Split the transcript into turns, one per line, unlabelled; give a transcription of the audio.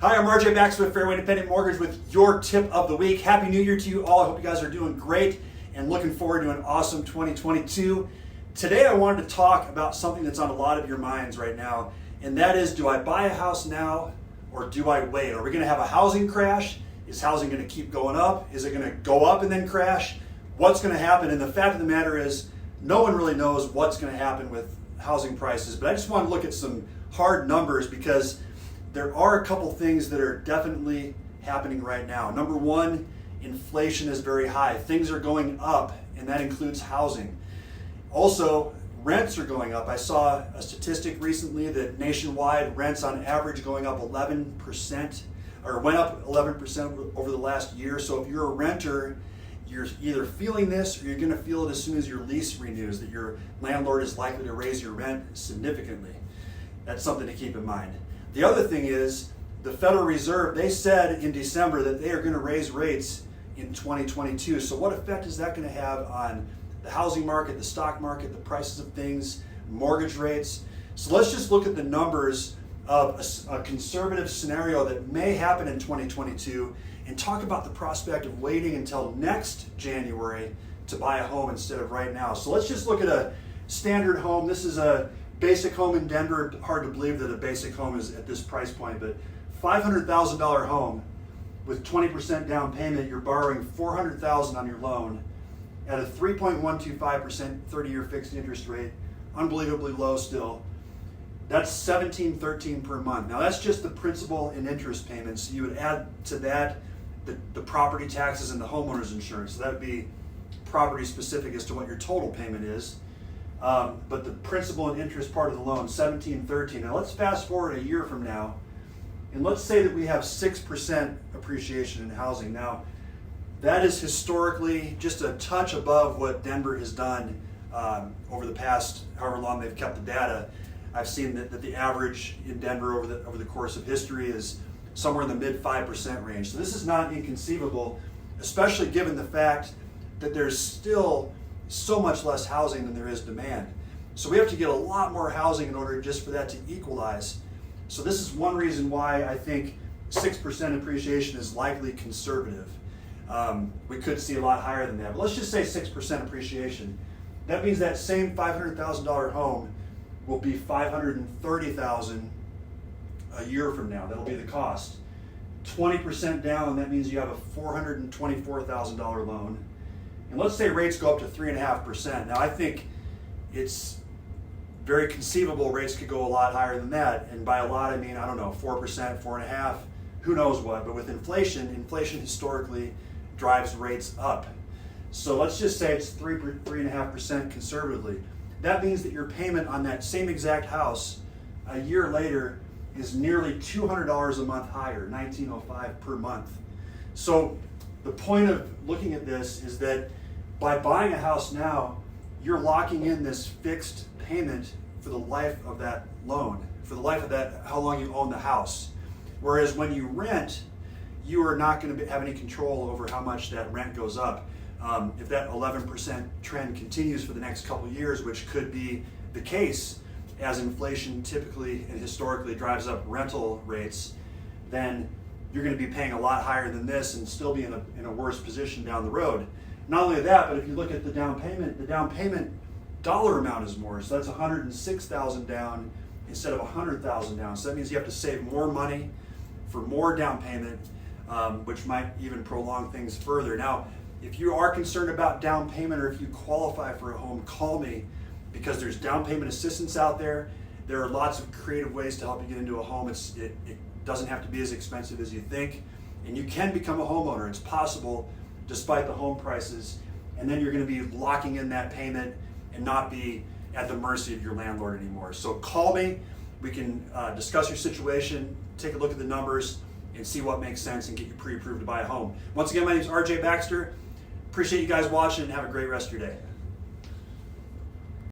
Hi, I'm RJ Baxter with Fairway Independent Mortgage with your tip of the week. Happy New Year to you all. I hope you guys are doing great and looking forward to an awesome 2022. Today I wanted to talk about something that's on a lot of your minds right now, and that is, do I buy a house now or do I wait? Are we going to have a housing crash? Is housing going to keep going up? Is it going to go up and then crash? What's going to happen? And the fact of the matter is, no one really knows what's going to happen with housing prices, but I just want to look at some hard numbers because there are a couple things that are definitely happening right now. Number one, inflation is very high. Things are going up, and that includes housing. Also, rents are going up. I saw a statistic recently that nationwide rents on average going up 11%, or went up 11% over the last year. So if you're a renter, you're either feeling this or you're going to feel it as soon as your lease renews, that your landlord is likely to raise your rent significantly. That's something to keep in mind. The other thing is, the Federal Reserve, they said in December that they are going to raise rates in 2022. So what effect is that going to have on the housing market, the stock market, the prices of things, mortgage rates? So let's just look at the numbers of a conservative scenario that may happen in 2022 and talk about the prospect of waiting until next January to buy a home instead of right now. So let's just look at a standard home. This is a basic home in Denver. Hard to believe that a basic home is at this price point, but $500,000 home with 20% down payment. You're borrowing $400,000 on your loan at a 3.125% 30-year fixed interest rate, unbelievably low still. That's $1,713 per month. Now that's just the principal and interest payments. You would add to that the property taxes and the homeowner's insurance. So that would be property specific as to what your total payment is. But the principal and interest part of the loan, $1,713. Now let's fast forward a year from now, and let's say that we have 6% appreciation in housing. Now, that is historically just a touch above what Denver has done over the past however long they've kept the data. I've seen that the average in Denver over the course of history is somewhere in the mid 5% range. So this is not inconceivable, especially given the fact that there's still so much less housing than there is demand. So we have to get a lot more housing in order just for that to equalize. So this is one reason why I think 6% appreciation is likely conservative. We could see a lot higher than that, but let's just say 6% appreciation. That means that same $500,000 home will be $530,000 a year from now. That'll be the cost. 20% down, that means you have a $424,000 loan. And let's say rates go up to 3.5%. Now I think it's very conceivable rates could go a lot higher than that. And by a lot, I mean, I don't know, 4%, 4.5%, who knows what. But with inflation historically drives rates up. So let's just say it's 3.5% conservatively. That means that your payment on that same exact house a year later is nearly $200 a month higher, $1,905 per month. So the point of looking at this is that by buying a house now, you're locking in this fixed payment for the life of that loan, for the life of that, how long you own the house. Whereas when you rent, you are not going to have any control over how much that rent goes up. If that 11% trend continues for the next couple of years, which could be the case as inflation typically and historically drives up rental rates, then you're going to be paying a lot higher than this and still be in a worse position down the road. Not only that, but if you look at the down payment dollar amount is more. So that's $106,000 down instead of $100,000 down. So that means you have to save more money for more down payment, which might even prolong things further. Now, if you are concerned about down payment or if you qualify for a home, call me, because there's down payment assistance out there. There are lots of creative ways to help you get into a home. It doesn't have to be as expensive as you think, and you can become a homeowner. It's possible despite the home prices, and then you're going to be locking in that payment and not be at the mercy of your landlord anymore. So call me. We can discuss your situation, take a look at the numbers, and see what makes sense and get you pre-approved to buy a home. Once again, my name is RJ Baxter. Appreciate you guys watching, and have a great rest of your day.